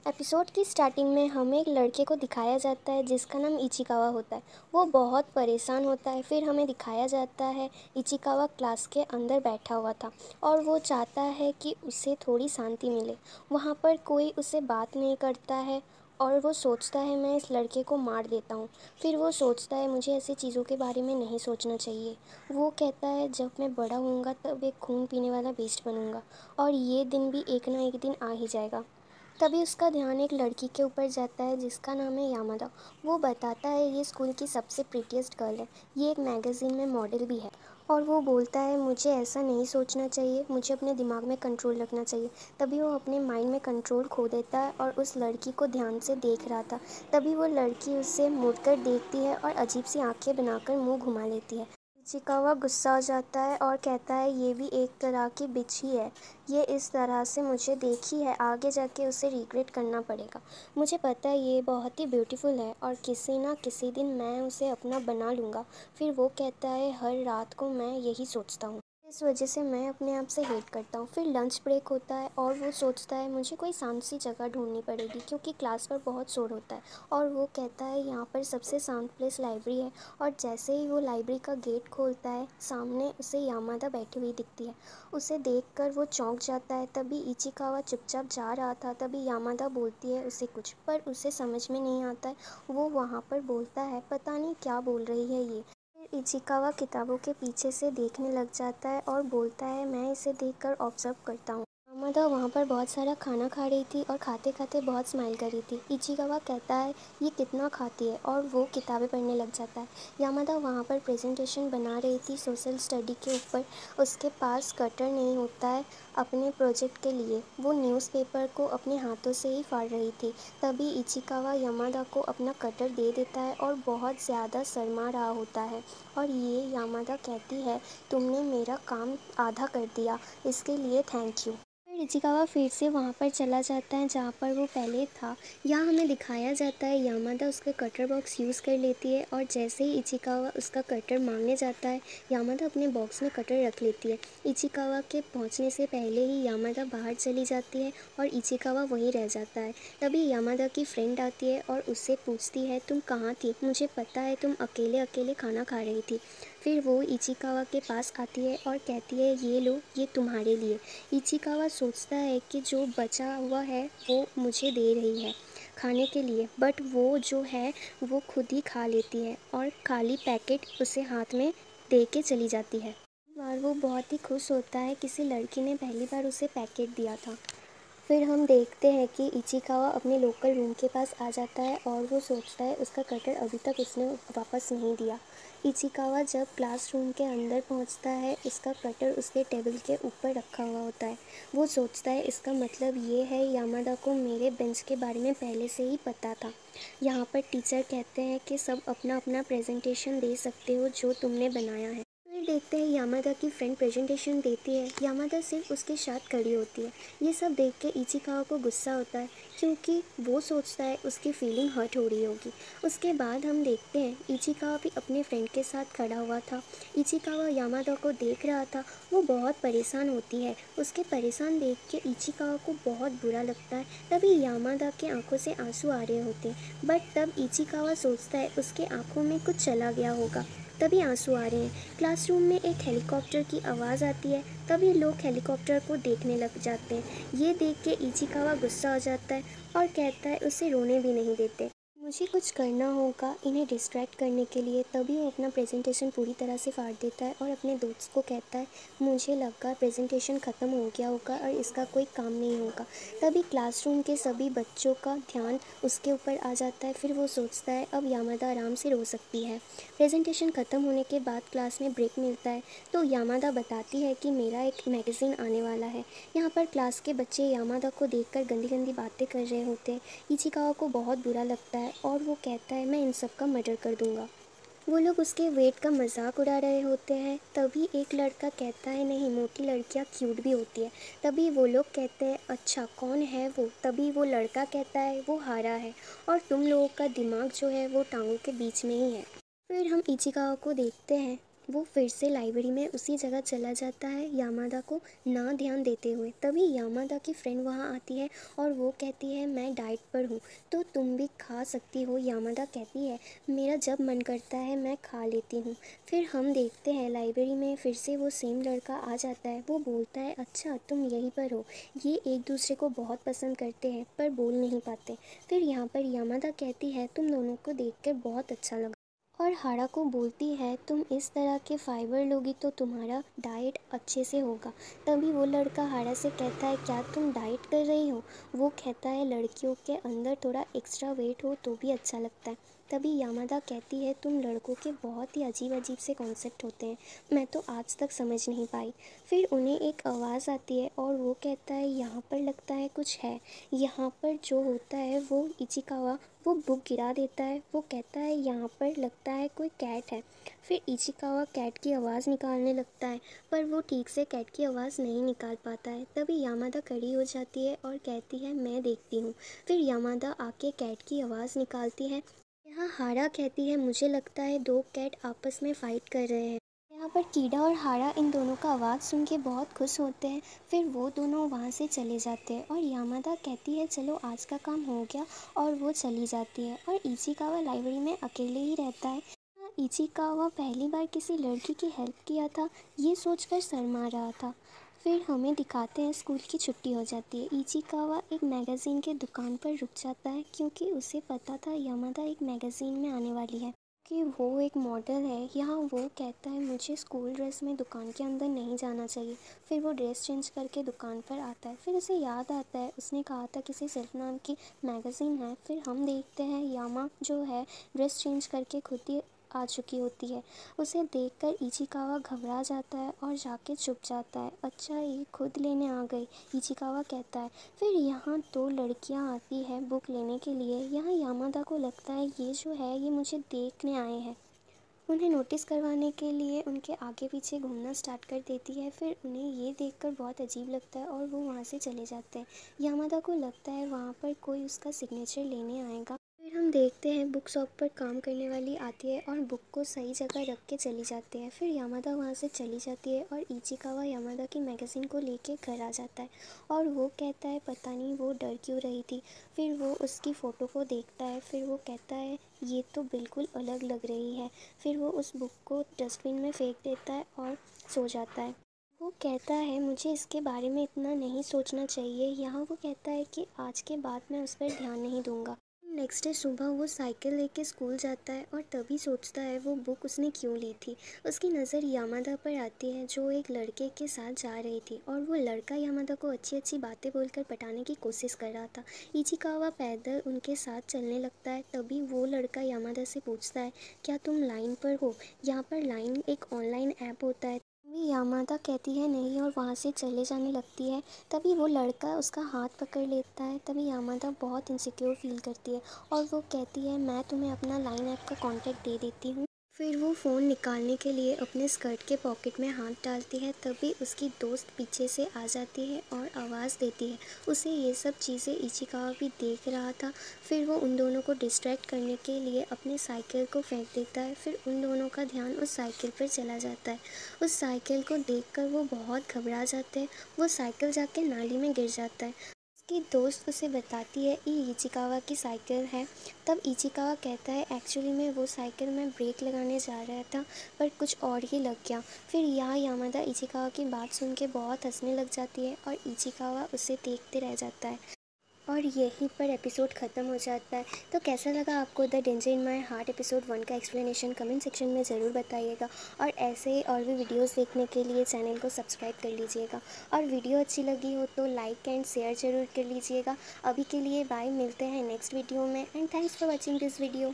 Episode की starting में हमें एक लड़के को दिखाया जाता है जिसका नाम इचिकावा होता है। वो बहुत परेशान होता है। फिर हमें दिखाया जाता है इचिकावा क्लास के अंदर बैठा हुआ था और वो चाहता है कि उसे थोड़ी शांति मिले। वहाँ पर कोई उसे बात नहीं करता है और वो सोचता है मैं इस लड़के को मार देता हूँ। फिर वो सोचता है मुझे ऐसी चीज़ों के बारे में नहीं सोचना चाहिए। वो कहता है जब मैं बड़ा होऊंगा तब एक खून पीने वाला बेस्ट बनूंगा और ये दिन भी एक ना एक दिन आ ही जाएगा। तभी उसका ध्यान एक लड़की के ऊपर जाता है जिसका नाम है यामादा। वो बताता है ये स्कूल की सबसे प्रीटीएस्ट गर्ल है, ये एक मैगज़ीन में मॉडल भी है। और वो बोलता है मुझे ऐसा नहीं सोचना चाहिए, मुझे अपने दिमाग में कंट्रोल रखना चाहिए। तभी वो अपने माइंड में कंट्रोल खो देता है और उस लड़की को ध्यान से देख रहा था। तभी वो लड़की उसे मुड़कर देखती है और अजीब सी आंखें बनाकर मुंह घुमा लेती है। इचिकावा गुस्सा हो जाता है और कहता है ये भी एक तरह की बिच ही है, ये इस तरह से मुझे देखी है, आगे जाके उसे रिग्रेट करना पड़ेगा। मुझे पता है ये बहुत ही ब्यूटीफुल है और किसी ना किसी दिन मैं उसे अपना बना लूँगा। फिर वो कहता है हर रात को मैं यही सोचता हूँ, इस वजह से मैं अपने आप से हेट करता हूँ। फिर लंच ब्रेक होता है और वो सोचता है मुझे कोई शांत सी जगह ढूंढनी पड़ेगी क्योंकि क्लास पर बहुत शोर होता है। और वो कहता है यहाँ पर सबसे शांत प्लेस लाइब्रेरी है। और जैसे ही वो लाइब्रेरी का गेट खोलता है सामने उसे यामादा बैठी हुई दिखती है। उसे देखकर वो चौंक जाता है। तभी इचिकावा चुपचाप जा रहा था। तभी यामादा बोलती है उसे कुछ, पर उसे समझ में नहीं आता है। वो वहाँ पर बोलता है पता नहीं क्या बोल रही है ये। फिर इचिकावा किताबों के पीछे से देखने लग जाता है और बोलता है मैं इसे देखकर ऑब्जर्व करता हूँ। यामादा वहाँ पर बहुत सारा खाना खा रही थी और खाते खाते बहुत स्माइल कर रही थी। इचिकावा कहता है ये कितना खाती है और वो किताबें पढ़ने लग जाता है। यामादा वहाँ पर प्रेजेंटेशन बना रही थी सोशल स्टडी के ऊपर। उसके पास कटर नहीं होता है अपने प्रोजेक्ट के लिए। वो न्यूज़पेपर को अपने हाथों से ही फाड़ रही थी। तभी इचिकावा यामादा को अपना कटर दे देता है और बहुत ज़्यादा शर्मा रहा होता है। और ये यामादा कहती है तुमने मेरा काम आधा कर दिया, इसके लिए थैंक यू। फिर इचिकावा फिर से वहाँ पर चला जाता है जहाँ पर वो पहले था। यहाँ हमें दिखाया जाता है यामादा उसका कटर बॉक्स यूज़ कर लेती है और जैसे ही इचिकावा उसका कटर मांगने जाता है यामादा अपने बॉक्स में कटर रख लेती है। इचिकावा के पहुँचने से पहले ही यामादा बाहर चली जाती है और इचिकावा वहीं रह जाता है। तभी यामादा की फ्रेंड आती है और उससे पूछती है तुम कहाँ थी, मुझे पता है तुम अकेले अकेले खाना खा रही थी। फिर वो इचिकावा के पास आती है और कहती है ये लो, ये तुम्हारे लिए। इचिकावा सोचता है कि जो बचा हुआ है वो मुझे दे रही है खाने के लिए, बट वो जो है वो खुद ही खा लेती है और खाली पैकेट उसे हाथ में दे के चली जाती है। और वो बहुत ही खुश होता है, किसी लड़की ने पहली बार उसे पैकेट दिया था। फिर हम देखते हैं कि इचिकावा अपने लोकल रूम के पास आ जाता है और वो सोचता है उसका कटर अभी तक उसने वापस नहीं दिया। इचिकावा जब क्लासरूम के अंदर पहुंचता है उसका कटर उसके टेबल के ऊपर रखा हुआ होता है। वो सोचता है इसका मतलब ये है यामादा को मेरे बेंच के बारे में पहले से ही पता था। यहाँ पर टीचर कहते हैं कि सब अपना अपना प्रेजेंटेशन दे सकते हो जो तुमने बनाया है। फिर देखते हैं यामादा की फ्रेंड प्रेजेंटेशन देती है, यामादा सिर्फ उसके साथ खड़ी होती है। ये सब देख के इचिकावा को गुस्सा होता है क्योंकि वो सोचता है उसकी फीलिंग हर्ट हो रही होगी। उसके बाद हम देखते हैं इचिकावा भी अपने फ्रेंड के साथ खड़ा हुआ था। इचिकावा यामादा को देख रहा था, वो बहुत परेशान होती है। उसके परेशान देख के इचिकावा को बहुत बुरा लगता है। तभी यामादा के आंखों से आंसू आ रहे होते हैं, बट तब इचिकावा सोचता है उसके आंखों में कुछ चला गया होगा, तभी आंसू आ रहे हैं। क्लासरूम में एक हेलीकॉप्टर की आवाज़ आती है। तभी लोग हेलीकॉप्टर को देखने लग जाते हैं। ये देख के इचिकावा गुस्सा हो जाता है और कहता है उसे रोने भी नहीं देते। मुझे कुछ करना होगा इन्हें डिस्ट्रैक्ट करने के लिए। तभी वो अपना प्रेजेंटेशन पूरी तरह से फाड़ देता है और अपने दोस्त को कहता है मुझे लगा प्रेजेंटेशन ख़त्म हो गया होगा और इसका कोई काम नहीं होगा। तभी क्लासरूम के सभी बच्चों का ध्यान उसके ऊपर आ जाता है। फिर वो सोचता है अब यामादा आराम से रो सकती है। प्रेजेंटेशन ख़त्म होने के बाद क्लास में ब्रेक मिलता है तो यामादा बताती है कि मेरा एक मैगज़ीन आने वाला है। यहाँ पर क्लास के बच्चे यामादा को देखकर गंदी गंदी बातें कर रहे होते हैं। इचिकावा को बहुत बुरा लगता है और वो कहता है मैं इन सब का मर्डर कर दूंगा। वो लोग उसके वेट का मजाक उड़ा रहे होते हैं। तभी एक लड़का कहता है नहीं, मोटी लड़कियाँ क्यूट भी होती है। तभी वो लोग कहते हैं अच्छा कौन है वो। तभी वो लड़का कहता है वो हारा है और तुम लोगों का दिमाग जो है वो टांगों के बीच में ही है। फिर हम इचिकावा को देखते हैं वो फिर से लाइब्रेरी में उसी जगह चला जाता है यामादा को ना ध्यान देते हुए। तभी यामादा की फ्रेंड वहाँ आती है और वो कहती है मैं डाइट पर हूँ तो तुम भी खा सकती हो। यामादा कहती है मेरा जब मन करता है मैं खा लेती हूँ। फिर हम देखते हैं लाइब्रेरी में फिर से वो सेम लड़का आ जाता है। वो बोलता है अच्छा तुम यहीं पर हो। ये एक दूसरे को बहुत पसंद करते हैं पर बोल नहीं पाते। फिर यहाँ पर यामादा कहती है तुम दोनों को देखकर बहुत अच्छा लगा और हारा को बोलती है तुम इस तरह के फाइबर लोगी तो तुम्हारा डाइट अच्छे से होगा। तभी वो लड़का हारा से कहता है क्या तुम डाइट कर रही हो। वो कहता है लड़कियों के अंदर थोड़ा एक्स्ट्रा वेट हो तो भी अच्छा लगता है। तभी यामादा कहती है तुम लड़कों के बहुत ही अजीब अजीब से कॉन्सेप्ट होते हैं, मैं तो आज तक समझ नहीं पाई। फिर उन्हें एक आवाज़ आती है और वो कहता है यहाँ पर लगता है कुछ है। यहाँ पर जो होता है वो इचिकावा वो बुक गिरा देता है। वो कहता है यहाँ पर लगता है कोई कैट है। फिर इचिकावा कैट की आवाज़ निकालने लगता है पर वो ठीक से कैट की आवाज़ नहीं निकाल पाता है। तभी यामादा खड़ी हो जाती है और कहती है मैं देखती हूँ। फिर यामादा आके कैट की आवाज़ निकालती है। यहाँ हारा कहती है मुझे लगता है दो कैट आपस में फ़ाइट कर रहे हैं। यहाँ पर कीड़ा और हारा इन दोनों का आवाज़ सुन के बहुत खुश होते हैं। फिर वो दोनों वहाँ से चले जाते हैं और यामादा कहती है चलो आज का काम हो गया और वो चली जाती है। और इचिकावा लाइब्रेरी में अकेले ही रहता है। इचिकावा पहली बार किसी लड़की की हेल्प किया था ये सोचकर शर्मा रहा था। फिर हमें दिखाते हैं स्कूल की छुट्टी हो जाती है। इचिकावा एक मैगज़ीन के दुकान पर रुक जाता है क्योंकि उसे पता था यामादा एक मैगज़ीन में आने वाली है कि वो एक मॉडल है। यहाँ वो कहता है मुझे स्कूल ड्रेस में दुकान के अंदर नहीं जाना चाहिए। फिर वो ड्रेस चेंज करके दुकान पर आता है। फिर उसे याद आता है उसने कहा था किसी सेल्फ नाम की मैगज़ीन है। फिर हम देखते हैं यामा जो है ड्रेस चेंज करके खुद ही आ चुकी होती है। उसे देखकर इचिकावा घबरा जाता है और जाके छुप जाता है। अच्छा ये खुद लेने आ गई, इचिकावा कहता है। फिर यहाँ दो लड़कियाँ आती है बुक लेने के लिए। यहाँ यामादा को लगता है ये जो है ये मुझे देखने आए हैं। उन्हें नोटिस करवाने के लिए उनके आगे पीछे घूमना स्टार्ट कर देती है। फिर उन्हें ये देखकर बहुत अजीब लगता है और वो वहाँ से चले जाते हैं। यामादा को लगता है वहाँ पर कोई उसका सिग्नेचर लेने आएगा। फिर हम देखते हैं बुक शॉप पर काम करने वाली आती है और बुक को सही जगह रख के चली जाती है। फिर यामादा वहाँ से चली जाती है और इचिकावा यामादा की मैगज़ीन को लेके घर आ जाता है और वो कहता है पता नहीं वो डर क्यों रही थी। फिर वो उसकी फ़ोटो को देखता है। फिर वो कहता है ये तो बिल्कुल अलग लग रही है। फिर वो उस बुक को डस्टबिन में फेंक देता है और सो जाता है। वो कहता है मुझे इसके बारे में इतना नहीं सोचना चाहिए। यहाँ वो कहता है कि आज के बाद मैं उस पर ध्यान नहीं दूंगा। नेक्स्ट डे सुबह वो साइकिल लेके स्कूल जाता है और तभी सोचता है वो बुक उसने क्यों ली थी। उसकी नज़र यामादा पर आती है जो एक लड़के के साथ जा रही थी और वो लड़का यामादा को अच्छी अच्छी बातें बोलकर पटाने की कोशिश कर रहा था। इचिकावा पैदल उनके साथ चलने लगता है। तभी वो लड़का यामादा से पूछता है क्या तुम लाइन पर हो। यहाँ पर लाइन एक ऑनलाइन ऐप होता है। तभी यामादा कहती है नहीं और वहाँ से चले जाने लगती है। तभी वो लड़का उसका हाथ पकड़ लेता है। तभी यामादा बहुत इनसिक्योर फील करती है और वो कहती है मैं तुम्हें अपना लाइन ऐप का कॉन्टैक्ट दे देती हूँ। फिर वो फ़ोन निकालने के लिए अपने स्कर्ट के पॉकेट में हाथ डालती है। तभी उसकी दोस्त पीछे से आ जाती है और आवाज़ देती है। उसे ये सब चीज़ें इचिकावा भी देख रहा था। फिर वो उन दोनों को डिस्ट्रैक्ट करने के लिए अपने साइकिल को फेंक देता है। फिर उन दोनों का ध्यान उस साइकिल पर चला जाता है। उस साइकिल को देखकर वो बहुत घबरा जाते हैं। वो साइकिल जाके नाली में गिर जाता है। उसकी दोस्त उसे बताती है ये इचिकावा की साइकिल है। तब इचिकावा कहता है एक्चुअली में वो साइकिल में ब्रेक लगाने जा रहा था पर कुछ और ही लग गया। फिर यहाँ यामादा इचिकावा की बात सुन के बहुत हंसने लग जाती है और इचिकावा उसे देखते रह जाता है और यहीं पर एपिसोड ख़त्म हो जाता है। तो कैसा लगा आपको the danger in my heart episode 1 का एक्सप्लेनेशन कमेंट सेक्शन में ज़रूर बताइएगा। और ऐसे ही और भी वीडियोस देखने के लिए चैनल को सब्सक्राइब कर लीजिएगा और वीडियो अच्छी लगी हो तो लाइक एंड शेयर ज़रूर कर लीजिएगा। अभी के लिए बाय, मिलते हैं नेक्स्ट वीडियो में and thanks for watching this video.